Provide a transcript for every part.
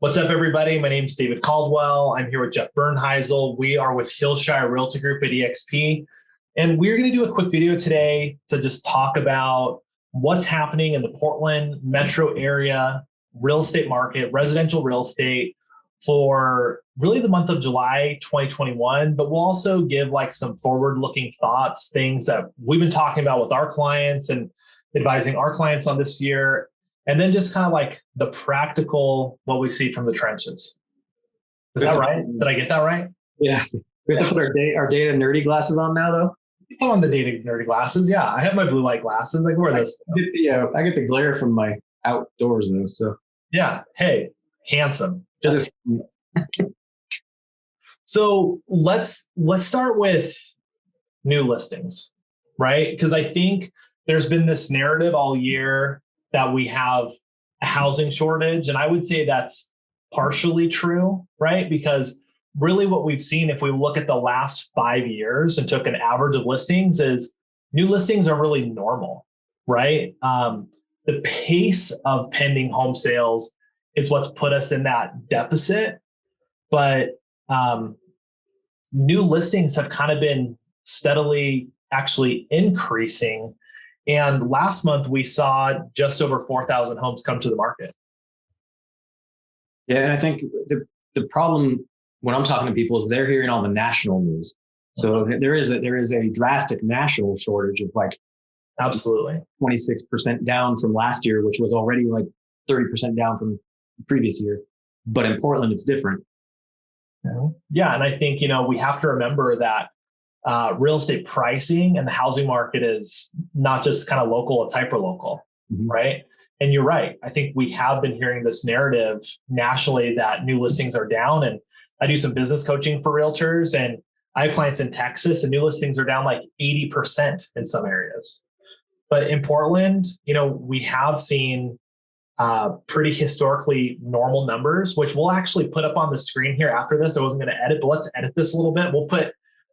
What's up, everybody? My name is David Caldwell. I'm here with Jeff Bernheisel. We are with Hillshire Realty Group at EXP. And we're going to do a quick video today to just talk about what's happening in the Portland metro area real estate market, residential real estate for really the month of July 2021. But we'll also give like some forward-looking thoughts, things that we've been talking about with our clients and advising our clients on this year. And then just kind of like the practical, what we see from the trenches. Is that right? Did I get that right? Yeah. We have to put our data nerdy glasses on now, though. I'm on the data nerdy glasses. Yeah, I have my blue light glasses. I can wear those. I get the glare from my outdoors, though. So yeah. Hey, handsome. Just so let's start with new listings, right? Because I think there's been this narrative all year that we have a housing shortage. And I would say that's partially true, right? Because really what we've seen, if we look at the last 5 years and took an average of listings, is new listings are really normal, right? The pace of pending home sales is what's put us in that deficit. But new listings have kind of been steadily actually increasing. And last month, we saw just over 4,000 homes come to the market. Yeah, and I think the problem when I'm talking to people is they're hearing all the national news. So there is a drastic national shortage of like absolutely 26% down from last year, which was already like 30% down from the previous year. But in Portland, it's different. Yeah, and I think we have to remember that real estate pricing and the housing market is not just kind of local, it's hyper local, right? And you're right. I think we have been hearing this narrative nationally that new listings are down. And I do some business coaching for realtors, and I have clients in Texas and new listings are down like 80% in some areas. But in Portland, we have seen pretty historically normal numbers, which we'll actually put up on the screen here after this. I wasn't going to edit, but let's edit this a little bit.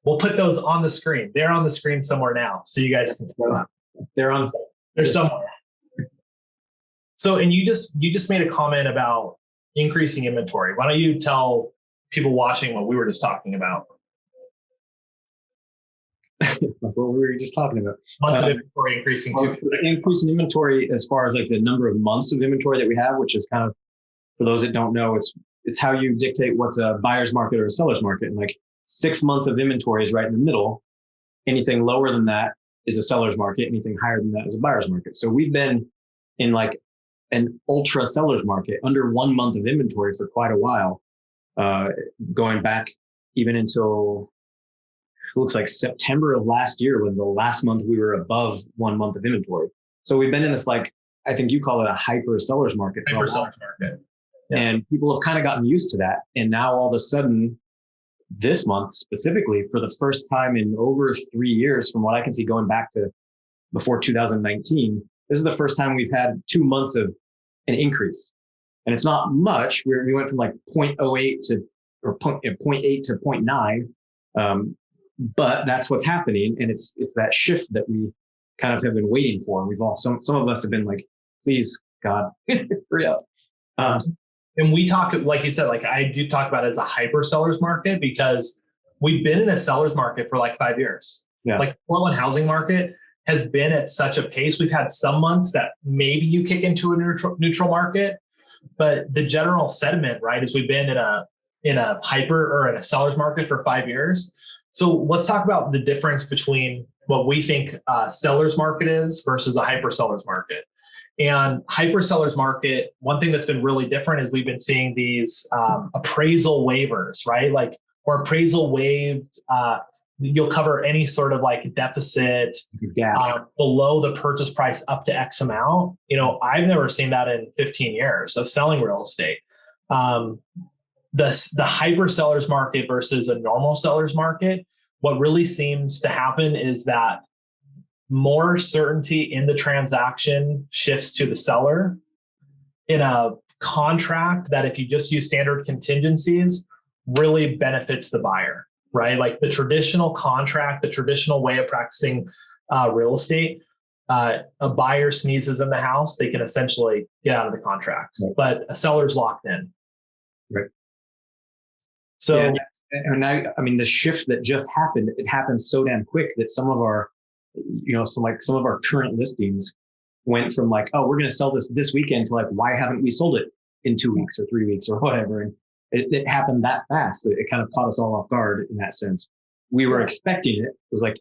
We'll put those on the screen. They're on the screen somewhere now, so you guys can see them. They're somewhere. So, and you just made a comment about increasing inventory. Why don't you tell people watching what we were just talking about? What we were just talking about. Months of inventory increasing too. Increasing inventory as far as like the number of months of inventory that we have, which is kind of, for those that don't know, it's how you dictate what's a buyer's market or a seller's market. And like 6 months of inventory is right in the middle. Anything lower than that is a seller's market. Anything higher than that is a buyer's market. So we've been in like an ultra seller's market under 1 month of inventory for quite a while, going back even until it looks like September of last year was the last month we were above 1 month of inventory. So we've been in this, like, I think you call it a hyper seller's market. Hyper seller's market. Yeah. And people have kind of gotten used to that. And now all of a sudden, this month specifically, for the first time in over 3 years, from what I can see going back to before 2019, this is the first time we've had 2 months of an increase. And it's not much. We went from like 0.08 or 0.8 to 0.9. But that's what's happening. And it's that shift that we kind of have been waiting for. And we've all, some of us have been like, please, God, hurry up. And we talk, like you said, like I do talk about it as a hyper seller's market because we've been in a seller's market for like 5 years. Yeah. Like Portland housing market has been at such a pace. We've had some months that maybe you kick into a neutral market, but the general sentiment, right, is we've been in a hyper or in a seller's market for 5 years. So let's talk about the difference between what we think a seller's market is versus a hyper seller's market. And hyper seller's market, one thing that's been really different is we've been seeing these appraisal waivers, right? Like, or appraisal waived, you'll cover any sort of like deficit below the purchase price up to X amount. I've never seen that in 15 years of selling real estate. The hyper seller's market versus a normal seller's market, what really seems to happen is that more certainty in the transaction shifts to the seller in a contract that, if you just use standard contingencies, really benefits the buyer, right? Like the traditional contract, the traditional way of practicing real estate, a buyer sneezes in the house, they can essentially get out of the contract, but a seller's locked in. Right. So, yeah, and I mean, the shift that just happened, it happened so damn quick that some of our, some of our current listings went from like, oh, we're going to sell this weekend to like, why haven't we sold it in 2 weeks or 3 weeks or whatever? And it happened that fast that it kind of caught us all off guard in that sense. We were expecting it. It was like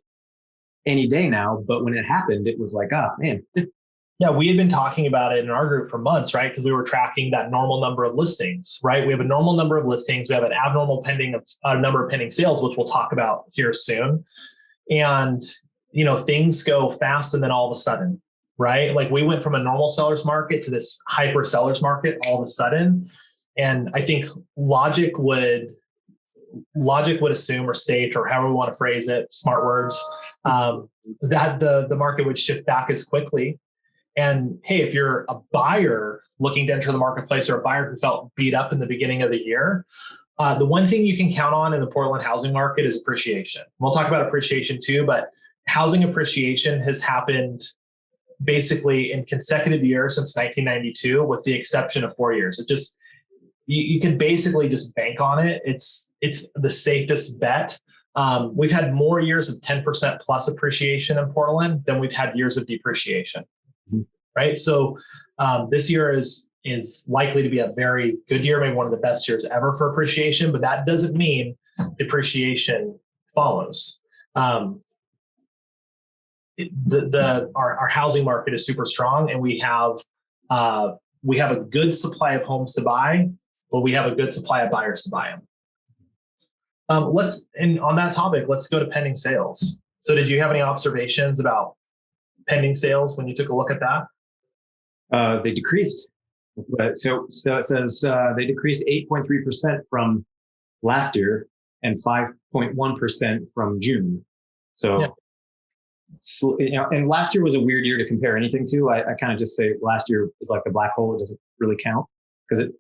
any day now, but when it happened, it was like, oh man. Yeah, we had been talking about it in our group for months, right? Because we were tracking that normal number of listings, right? We have a normal number of listings. We have an abnormal number of pending sales, which we'll talk about here soon. And, things go fast and then all of a sudden, right? Like we went from a normal seller's market to this hyper seller's market all of a sudden. And I think logic would assume or state, or however we want to phrase it, smart words, that the market would shift back as quickly. And hey, if you're a buyer looking to enter the marketplace or a buyer who felt beat up in the beginning of the year, the one thing you can count on in the Portland housing market is appreciation. We'll talk about appreciation too, but housing appreciation has happened basically in consecutive years since 1992, with the exception of 4 years. It just, you can basically just bank on it. It's the safest bet. We've had more years of 10% plus appreciation in Portland than we've had years of depreciation. Right. So this year is likely to be a very good year, maybe one of the best years ever for appreciation, but that doesn't mean depreciation follows. Our housing market is super strong, and we have a good supply of homes to buy, but we have a good supply of buyers to buy them. And on that topic, let's go to pending sales. So did you have any observations about pending sales when you took a look at that? They decreased. So it says they decreased 8.3% from last year and 5.1% from June. So, and last year was a weird year to compare anything to. I kind of just say last year is like a black hole. It doesn't really count because it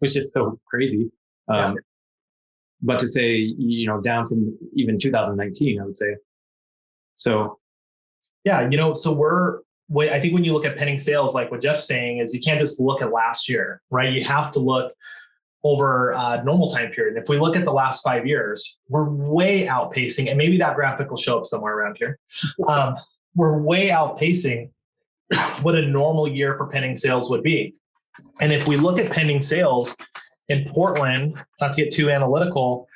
was just so crazy. But to say, down from even 2019, I would say. So. Yeah, I think when you look at pending sales, like what Jeff's saying, is you can't just look at last year, right? You have to look over a normal time period. And if we look at the last 5 years, we're way outpacing, and maybe that graphic will show up somewhere around here. We're way outpacing what a normal year for pending sales would be. And if we look at pending sales in Portland, not to get too analytical,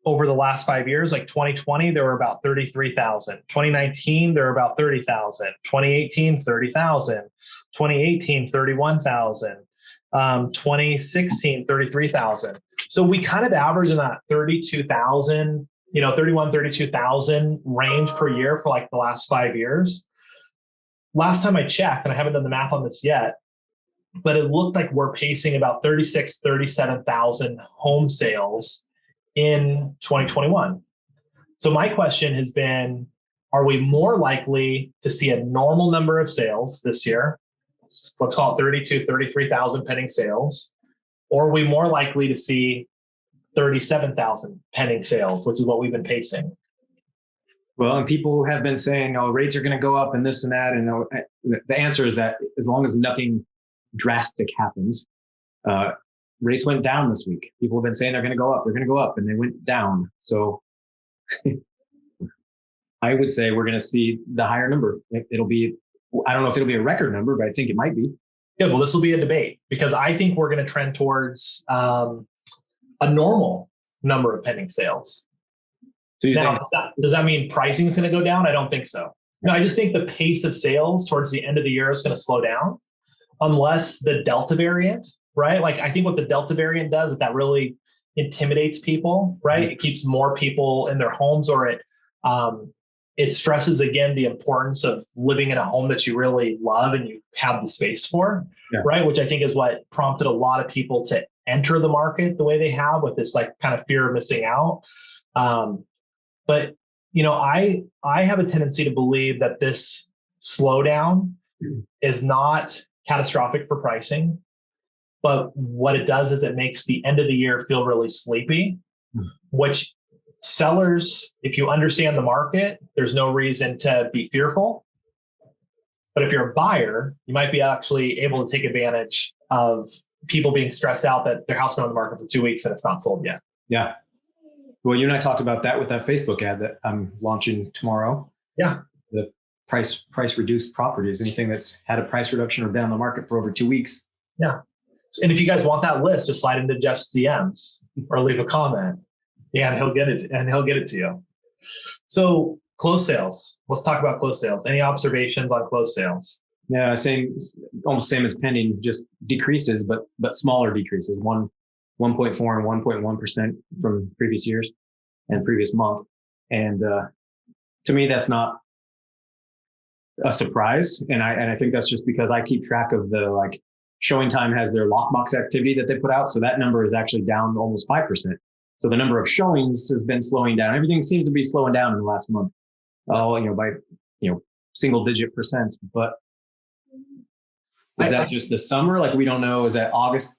over the last 5 years, like 2020, there were about 33,000. 2019, there were about 30,000. 2018, 30,000. 2018, 31,000. 2016, 33,000. So we kind of average in that 32,000, 32,000 range per year for like the last 5 years. Last time I checked, and I haven't done the math on this yet, but it looked like we're pacing about 37,000 home sales in 2021. So my question has been, are we more likely to see a normal number of sales this year? Let's call it 33,000 pending sales. Or are we more likely to see 37,000 pending sales, which is what we've been pacing? Well, and people have been saying, oh, rates are going to go up and this and that. And the answer is that as long as nothing drastic happens, rates went down this week. People have been saying they're going to go up, and they went down. So I would say we're going to see the higher number. It'll be, I don't know if it'll be a record number, but I think it might be. Yeah, well, this will be a debate, because I think we're going to trend towards a normal number of pending sales. So does that mean pricing is going to go down? I don't think so. No, I just think the pace of sales towards the end of the year is going to slow down, unless the Delta variant, right? Like I think what the Delta variant does is that really intimidates people, right? Mm-hmm. It keeps more people in their homes, or it stresses again the importance of living in a home that you really love and you have the space for, right? Which I think is what prompted a lot of people to enter the market the way they have, with this like kind of fear of missing out. But I have a tendency to believe that this slowdown is not catastrophic for pricing, but what it does is it makes the end of the year feel really sleepy, which sellers, if you understand the market, there's no reason to be fearful. But if you're a buyer, you might be actually able to take advantage of people being stressed out that their house been on the market for 2 weeks and it's not sold yet. Yeah. Well, you and I talked about that with that Facebook ad that I'm launching tomorrow. Yeah. The price reduced properties, anything that's had a price reduction or been on the market for over 2 weeks. Yeah. And if you guys want that list, just slide into Jeff's DMs or leave a comment. Yeah, and he'll get it to you. So closed sales. Let's talk about closed sales. Any observations on closed sales? Yeah, almost same as pending, just decreases, but smaller decreases. 1.4 and 1.1% from previous years and previous month. And to me, that's not a surprise. And I think that's just because I keep track of the Showing Time has their lockbox activity that they put out. So that number is actually down almost 5%. So the number of showings has been slowing down. Everything seems to be slowing down in the last month. By single digit percents. But is that just the summer? Like, we don't know. Is that August?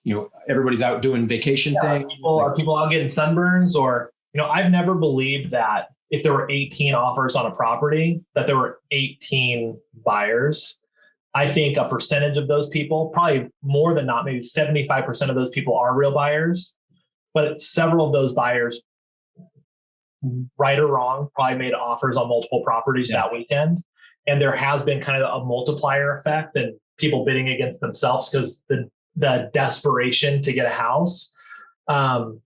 Everybody's out doing vacation thing. Are people out getting sunburns? Or, I've never believed that if there were 18 offers on a property, that there were 18 buyers. I think a percentage of those people, probably more than not, maybe 75% of those people are real buyers. But several of those buyers, right or wrong, probably made offers on multiple properties that weekend. And there has been kind of a multiplier effect and people bidding against themselves because the desperation to get a house. But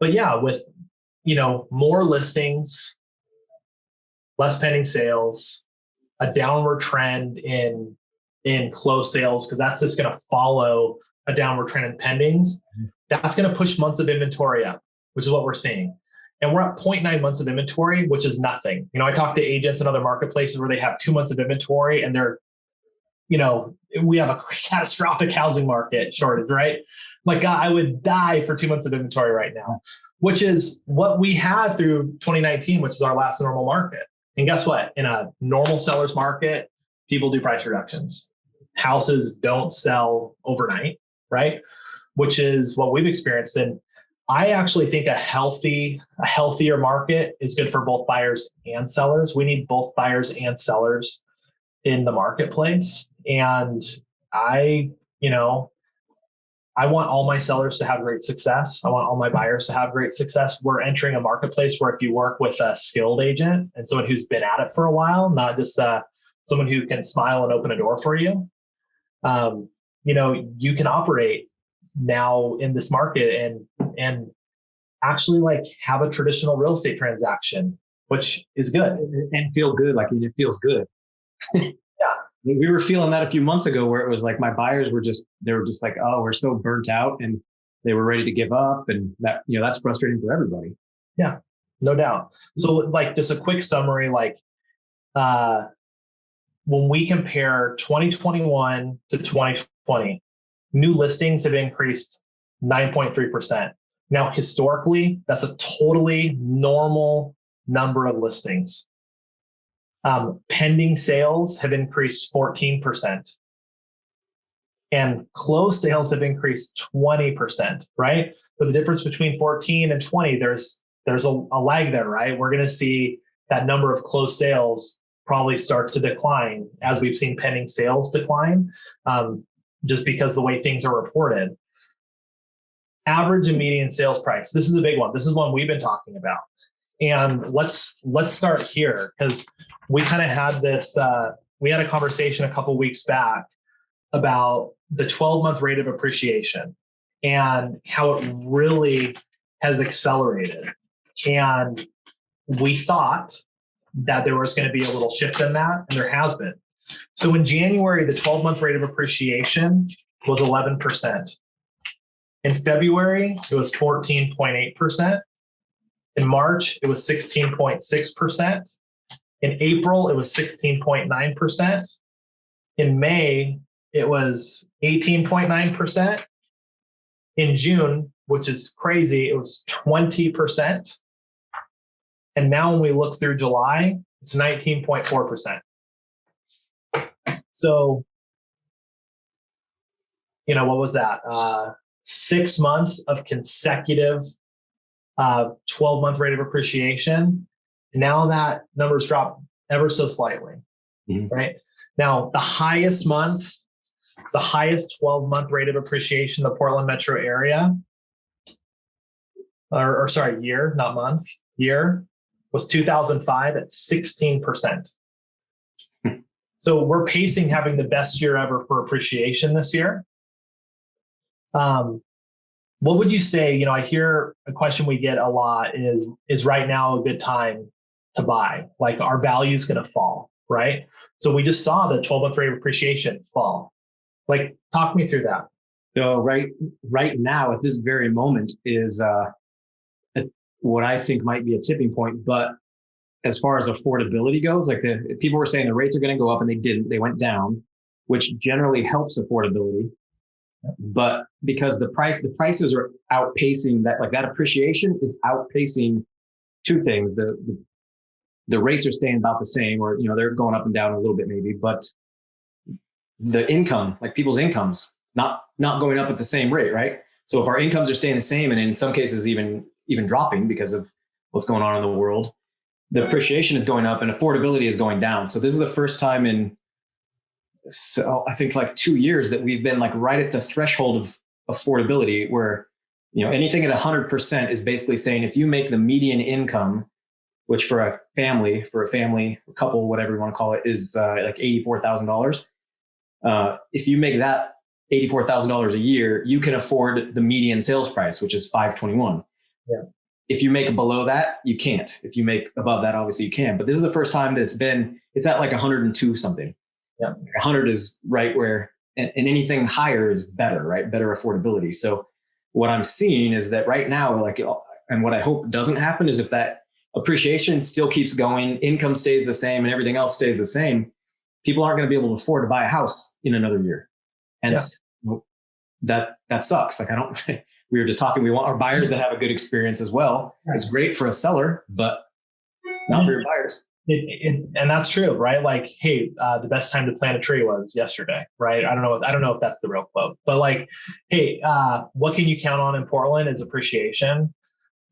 yeah, with, more listings, less pending sales, a downward trend in closed sales, because that's just going to follow a downward trend in pendings. That's going to push months of inventory up, which is what we're seeing. And we're at 0.9 months of inventory, which is nothing. I talk to agents in other marketplaces where they have 2 months of inventory and they're, we have a catastrophic housing market shortage, right? My God, I would die for 2 months of inventory right now, which is what we had through 2019, which is our last normal market. And guess what? In a normal seller's market, people do price reductions. Houses don't sell overnight, right? Which is what we've experienced. And I actually think a healthier market is good for both buyers and sellers. We need both buyers and sellers in the marketplace. And I want all my sellers to have great success. I want all my buyers to have great success. We're entering a marketplace where if you work with a skilled agent and someone who's been at it for a while, not just someone who can smile and open a door for you, you can operate now in this market and actually have a traditional real estate transaction, which is good and feel good. It feels good. Yeah. We were feeling that a few months ago where it was like my buyers were just like, oh, we're so burnt out and they were ready to give up. And that, that's frustrating for everybody. Yeah, no doubt. So just a quick summary, when we compare 2021 to 2020, new listings have increased 9.3%. Now, historically, that's a totally normal number of listings. Pending sales have increased 14%. And closed sales have increased 20%, right? But the difference between 14 and 20, there's a lag there, right? We're going to see that number of closed sales probably start to decline as we've seen pending sales decline, just because the way things are reported. Average and median sales price. This is a big one. This is one we've been talking about. And let's start here because we kind of had this, we had a conversation a couple of weeks back about the 12-month rate of appreciation and how it really has accelerated. And we thought that there was going to be a little shift in that, and there has been. So in January, the 12-month rate of appreciation was 11%. In February, it was 14.8%. In March, it was 16.6%. In April, it was 16.9%. In May, it was 18.9%. In June, which is crazy, it was 20%. And now when we look through July, it's 19.4%. So, what was that? 6 months of consecutive 12-month rate of appreciation. Now that number's dropped ever so slightly, right? Now, the highest month The highest 12-month rate of appreciation in the Portland metro area, or sorry, year, not month, year, was 2005 at 16%. So we're pacing having the best year ever for appreciation this year. What would you say? I hear a question we get a lot is right now a good time to buy? Like, our value is going to fall, right? So we just saw the 12-month rate of appreciation fall. Like, talk me through that. So right now at this very moment is what I think might be a tipping point. But as far as affordability goes, like people were saying the rates are going to go up, and they didn't. They went down, which generally helps affordability. But because the prices are outpacing that, like that appreciation is outpacing two things. The rates are staying about the same, or they're going up and down a little bit maybe, but the income, like people's incomes, not going up at the same rate, right? So if our incomes are staying the same, and in some cases even dropping because of what's going on in the world, the appreciation is going up and affordability is going down. So this is the first time in, so I think like 2 years that we've been like right at the threshold of affordability, where anything at 100% is basically saying if you make the median income, which for a family, a couple, whatever you want to call it, is like $84,000. If you make that $84,000 a year, you can afford the median sales price, which is $521. Yeah. If you make below that, you can't. If you make above that, obviously you can. But this is the first time that it's at like 102 something. Yeah. 100 is right where, and anything higher is better, right? Better affordability. So what I'm seeing is that right now, like, and what I hope doesn't happen is if that appreciation still keeps going, income stays the same, and everything else stays the same, people aren't going to be able to afford to buy a house in another year. And that sucks. Like we were just talking, we want our buyers to have a good experience as well. It's great for a seller, but not for your buyers. And that's true, right? Like, hey, the best time to plant a tree was yesterday, right? I don't know if that's the real quote, but like, hey, what can you count on in Portland is appreciation.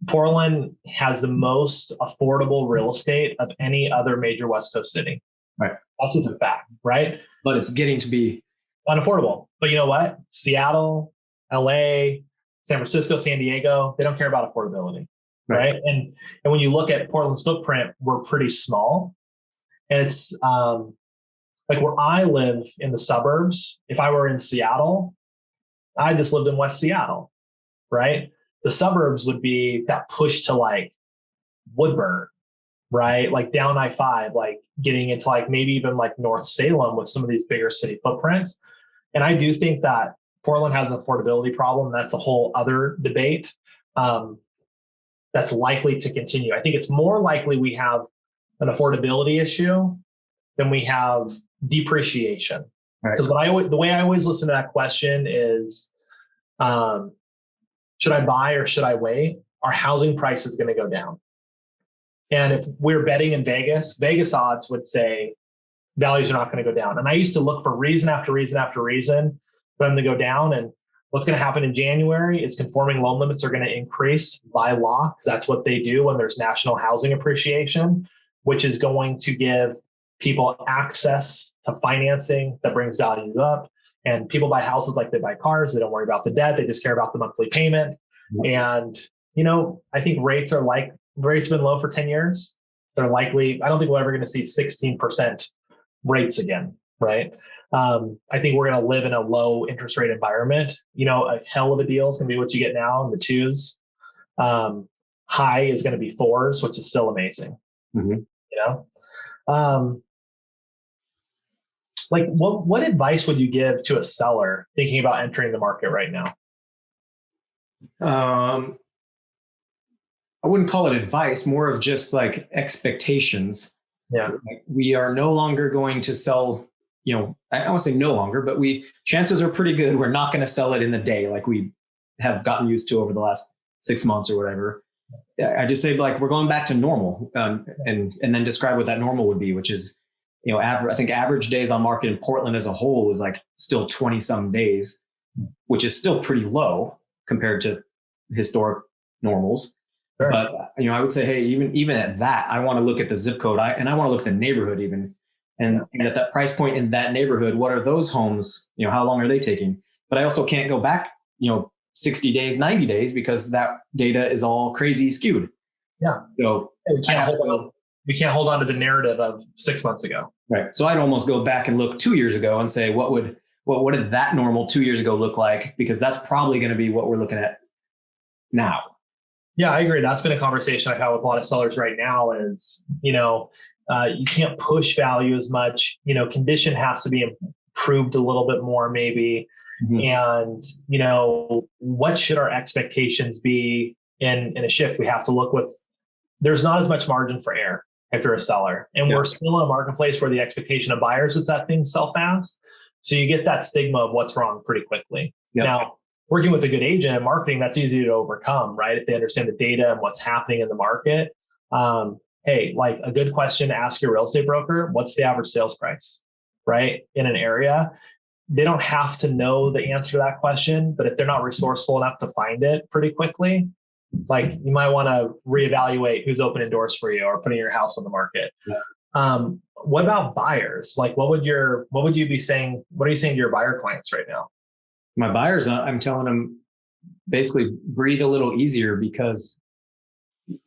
Portland has the most affordable real estate of any other major West Coast city. Right. That's just a fact, right? But it's getting to be unaffordable. But you know what? Seattle, LA, San Francisco, San Diego, they don't care about affordability. Right. And when you look at Portland's footprint, we're pretty small. And it's like where I live in the suburbs. If I were in Seattle, I just lived in West Seattle. Right. The suburbs would be that push to like Woodburn, right? Like down I-5, like getting into like maybe even like North Salem with some of these bigger city footprints. And I do think that Portland has an affordability problem. That's a whole other debate. That's likely to continue. I think it's more likely we have an affordability issue than we have depreciation. Because the way I always listen to that question is, should I buy or should I wait? Our housing price is going to go down. And if we're betting in Vegas odds would say values are not going to go down. And I used to look for reason after reason after reason for them to go down. And what's going to happen in January is conforming loan limits are going to increase by law, because that's what they do when there's national housing appreciation, which is going to give people access to financing that brings values up. And people buy houses like they buy cars. They don't worry about the debt. They just care about the monthly payment. And, I think rates have been low for 10 years. They're likely, I don't think we're ever going to see 16% rates again, right? I think we're going to live in a low interest rate environment. A hell of a deal is going to be what you get now in the 2s. High is going to be 4s, which is still amazing. Like what advice would you give to a seller thinking about entering the market right now? I wouldn't call it advice, more of just like expectations. Yeah. Like we are no longer going to sell, I don't want to say no longer, but chances are pretty good we're not going to sell it in the day like we have gotten used to over the last 6 months or whatever. I just say like we're going back to normal, and then describe what that normal would be, which is, I think average days on market in Portland as a whole is like still 20 some days, which is still pretty low compared to historic normals. Sure. But, I would say, hey, even at that, I want to look at the zip code and I want to look at the neighborhood even. And at that price point in that neighborhood, what are those homes? How long are they taking? But I also can't go back, 60 days, 90 days, because that data is all crazy skewed. Yeah. So we can't hold on to the narrative of 6 months ago. Right. So I'd almost go back and look 2 years ago and say, what did that normal 2 years ago look like? Because that's probably going to be what we're looking at now. Yeah, I agree. That's been a conversation I've had with a lot of sellers right now is, you can't push value as much. Condition has to be improved a little bit more maybe. And, what should our expectations be in a shift? We have to look there's not as much margin for error if you're a seller. And we're still in a marketplace where the expectation of buyers is that things sell fast. So you get that stigma of what's wrong pretty quickly. Yep. Now, working with a good agent and marketing, that's easy to overcome, right? If they understand the data and what's happening in the market. Hey, like a good question to ask your real estate broker, what's the average sales price, right? In an area. They don't have to know the answer to that question, but if they're not resourceful enough to find it pretty quickly, like you might want to reevaluate who's opening doors for you or putting your house on the market. Yeah. What about buyers? Like what would you be saying? What are you saying to your buyer clients right now? My buyers, I'm telling them basically breathe a little easier because,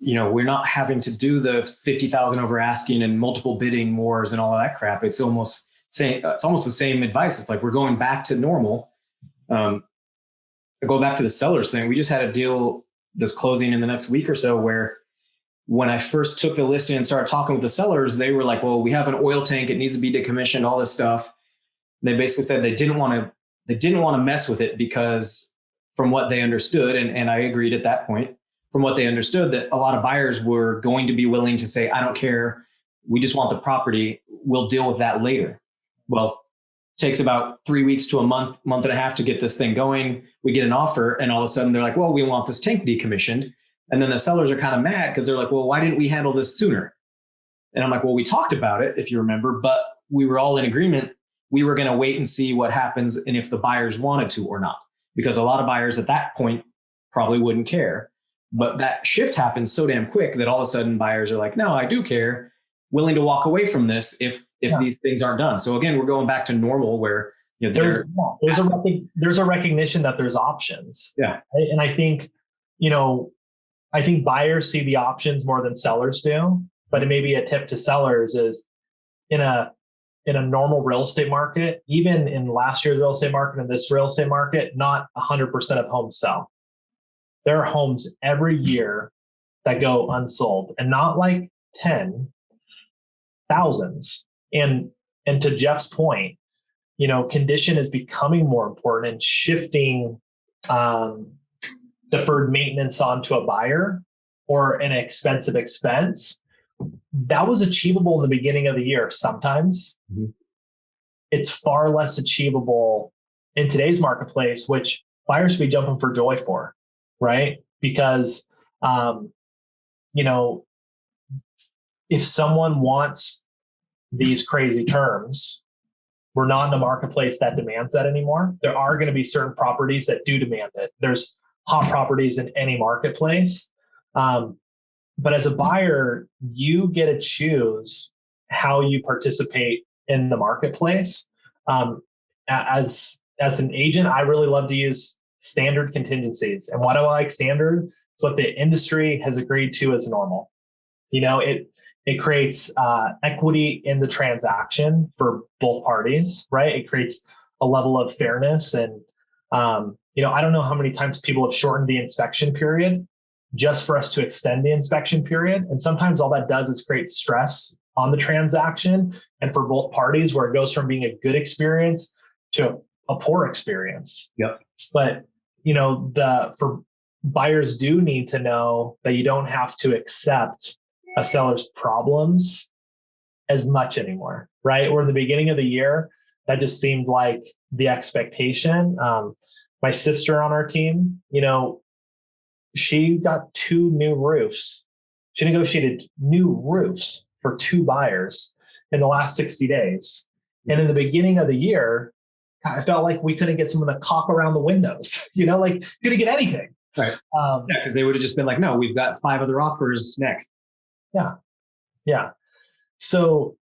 we're not having to do the 50,000 over asking and multiple bidding wars and all of that crap. It's almost the same advice. It's like we're going back to normal. I go back to the sellers thing. We just had a deal that's closing in the next week or so where when I first took the listing and started talking with the sellers, they were like, well, we have an oil tank. It needs to be decommissioned, all this stuff. They basically said they didn't want to mess with it because from what they understood, and I agreed at that point, from what they understood that a lot of buyers were going to be willing to say, I don't care. We just want the property. We'll deal with that later. Well, it takes about 3 weeks to a month and a half to get this thing going. We get an offer and all of a sudden they're like, well, we want this tank decommissioned. And then the sellers are kind of mad because they're like, well, why didn't we handle this sooner? And I'm like, well, we talked about it, if you remember, but we were all in agreement. We were going to wait and see what happens and if the buyers wanted to or not, because a lot of buyers at that point probably wouldn't care. But that shift happens so damn quick that all of a sudden buyers are like, no, I do care, willing to walk away from this if these things aren't done. So again, we're going back to normal where there's a recognition that there's options. Yeah. And I think, buyers see the options more than sellers do. But it may be a tip to sellers is in a normal real estate market, even in last year's real estate market and this real estate market, not 100% of homes sell. There are homes every year that go unsold, and not like 10, thousands. And to Jeff's point, condition is becoming more important and shifting deferred maintenance onto a buyer or an expensive expense. That was achievable in the beginning of the year. Sometimes it's far less achievable in today's marketplace, which buyers should be jumping for joy for, right? Because, if someone wants these crazy terms, we're not in a marketplace that demands that anymore. There are going to be certain properties that do demand it. There's hot properties in any marketplace. But as a buyer, you get to choose how you participate in the marketplace. As an agent, I really love to use standard contingencies. And why do I like standard? It's what the industry has agreed to as normal. It creates equity in the transaction for both parties, right? It creates a level of fairness. And, I don't know how many times people have shortened the inspection period just for us to extend the inspection period. And sometimes all that does is create stress on the transaction and for both parties, where it goes from being a good experience to a poor experience. Yep. But, for buyers do need to know that you don't have to accept a seller's problems as much anymore, right? Or in the beginning of the year, that just seemed like the expectation. My sister on our team, she got 2 new roofs. She negotiated new roofs for 2 buyers in the last 60 days. And in the beginning of the year, I felt like we couldn't get someone to caulk around the windows, couldn't get anything. Right. Because they would have just been like, no, we've got 5 other offers next. Yeah. So,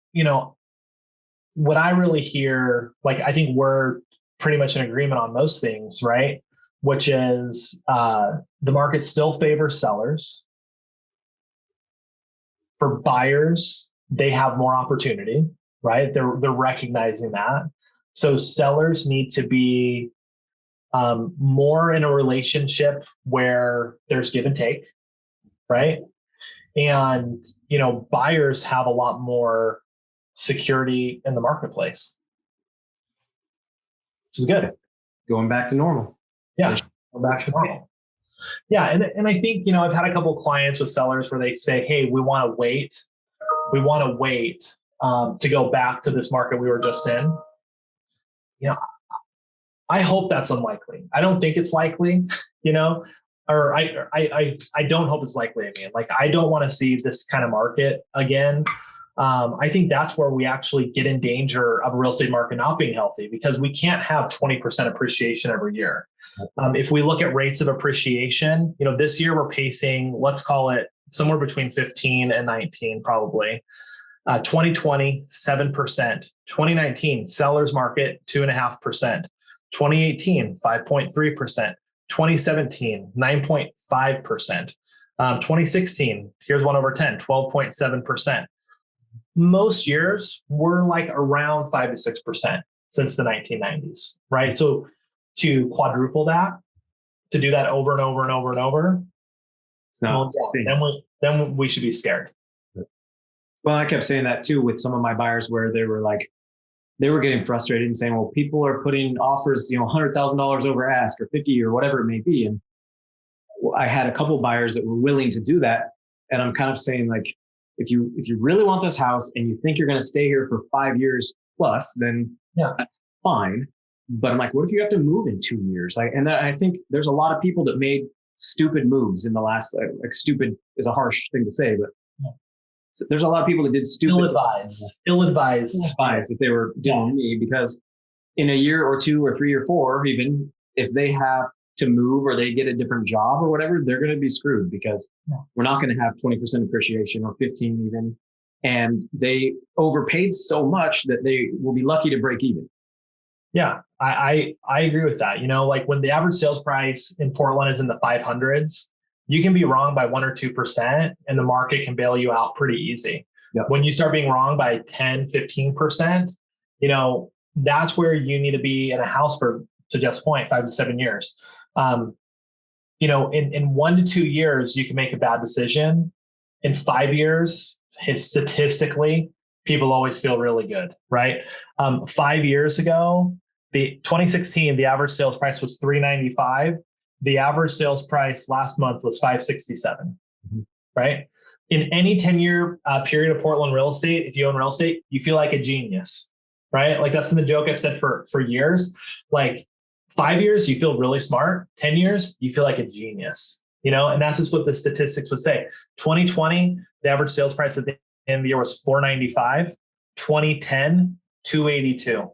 what I really hear, like, I think we're pretty much in agreement on most things, right? Which is the market still favors sellers. For buyers, they have more opportunity, right? They're recognizing that. So sellers need to be more in a relationship where there's give and take, right? And, buyers have a lot more security in the marketplace, which is good. Going back to normal. Yeah, go back to normal. Yeah, and I think, I've had a couple of clients with sellers where they say, hey, we want to wait. We want to wait to go back to this market we were just in. I hope that's unlikely. I don't think it's likely, or I don't hope it's likely. I don't want to see this kind of market again. I think that's where we actually get in danger of a real estate market not being healthy, because we can't have 20% appreciation every year. If we look at rates of appreciation, this year we're pacing, let's call it somewhere between 15 and 19, probably. 2020, 7%. 2019, sellers market, 2.5%. 2018, 5.3%. 2017, 9.5%. 2016, here's 1 over 10, 12.7%. Most years we're like around 5 to 6% since the 1990s, right? So to quadruple that, to do that over and over and over and over, it's not. Then we should be scared. Well, I kept saying that too with some of my buyers, where they were getting frustrated and saying, well, people are putting offers, $100,000 over ask, or 50, or whatever it may be. And I had a couple buyers that were willing to do that. And I'm kind of saying, like, if you really want this house and you think you're going to stay here for 5 years plus, then that's fine. But I'm like, what if you have to move in 2 years? And I think there's a lot of people that made stupid moves in the last, stupid is a harsh thing to say, but so there's a lot of people that did stupid. Ill-advised if they were doing me, because in a year or 2 or 3 or 4, even if they have to move or they get a different job or whatever, they're going to be screwed, because we're not going to have 20% appreciation or 15 even. And they overpaid so much that they will be lucky to break even. Yeah, I agree with that. Like when the average sales price in Portland is in the 500s, you can be wrong by 1 or 2% and the market can bail you out pretty easy. Yep. When you start being wrong by 10, 15%, that's where you need to be in a house for, to Jeff's point, 5 to 7 years. In 1 to 2 years, you can make a bad decision. In 5 years, statistically, people always feel really good, right? 5 years ago, the 2016, the average sales price was $395. The average sales price last month was $567, right? In any 10-year period of Portland real estate, if you own real estate, you feel like a genius, right? Like that's been the joke I've said for years. Like 5 years, you feel really smart. 10 years, you feel like a genius, and that's just what the statistics would say. 2020, the average sales price at the end of the year was $495. 2010, $282.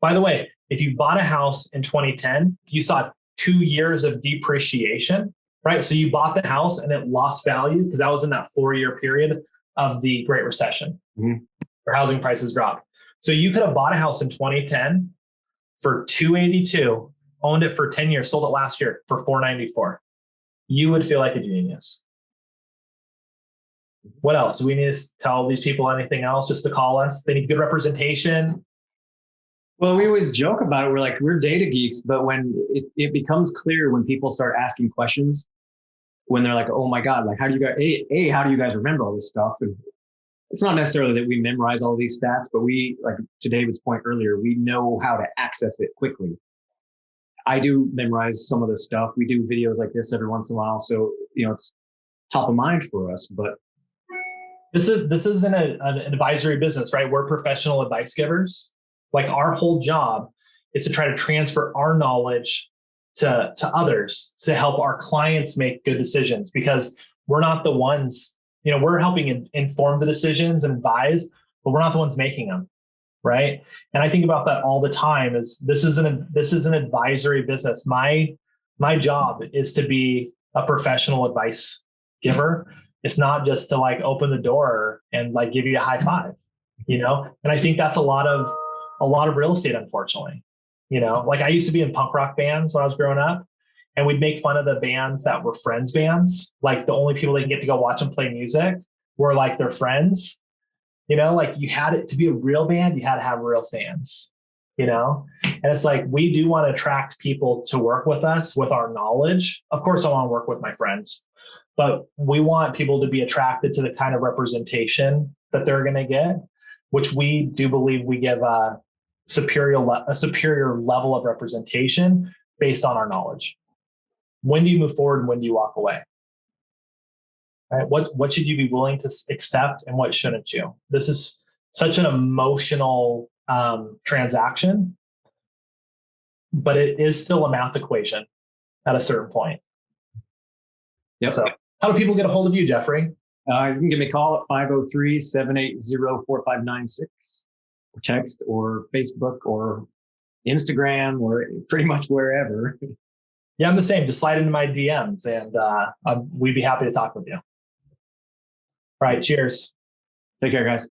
By the way, if you bought a house in 2010, you saw 2 years of depreciation, right? So you bought the house and it lost value because that was in that 4-year period of the Great Recession where housing prices dropped. So you could have bought a house in 2010 for $282, owned it for 10 years, sold it last year for $494. You would feel like a genius. What else? Do we need to tell these people anything else just to call us? They need good representation. Well, we always joke about it. We're like, we're data geeks, but when it becomes clear when people start asking questions, when they're like, oh my God, like, how do you guys remember all this stuff? And it's not necessarily that we memorize all these stats, but we, like to David's point earlier, we know how to access it quickly. I do memorize some of this stuff. We do videos like this every once in a while. So, it's top of mind for us, but this is an advisory business, right? We're professional advice givers. Like our whole job is to try to transfer our knowledge to others to help our clients make good decisions, because we're not the ones, we're helping inform the decisions and advise, but we're not the ones making them. Right. And I think about that all the time. This is an advisory business. My job is to be a professional advice giver. It's not just to like open the door and like give you a high five. And I think that's a lot of real estate, unfortunately. Like I used to be in punk rock bands when I was growing up, and we'd make fun of the bands that were friends bands. Like the only people they can get to go watch them play music were like their friends. Like you had it to be a real band, you had to have real fans, and it's like, we do want to attract people to work with us with our knowledge. Of course, I want to work with my friends, but we want people to be attracted to the kind of representation that they're going to get, which we do believe we give a superior level of representation based on our knowledge. When do you move forward and when do you walk away? Right? What should you be willing to accept and what shouldn't you? This is such an emotional transaction, but it is still a math equation at a certain point. Yep. So how do people get a hold of you, Jeffrey? You can give me a call at 503-780-4596, or text, or Facebook, or Instagram, or pretty much wherever. Yeah, I'm the same. Just slide into my DMs and we'd be happy to talk with you. All right. Cheers. Take care, guys.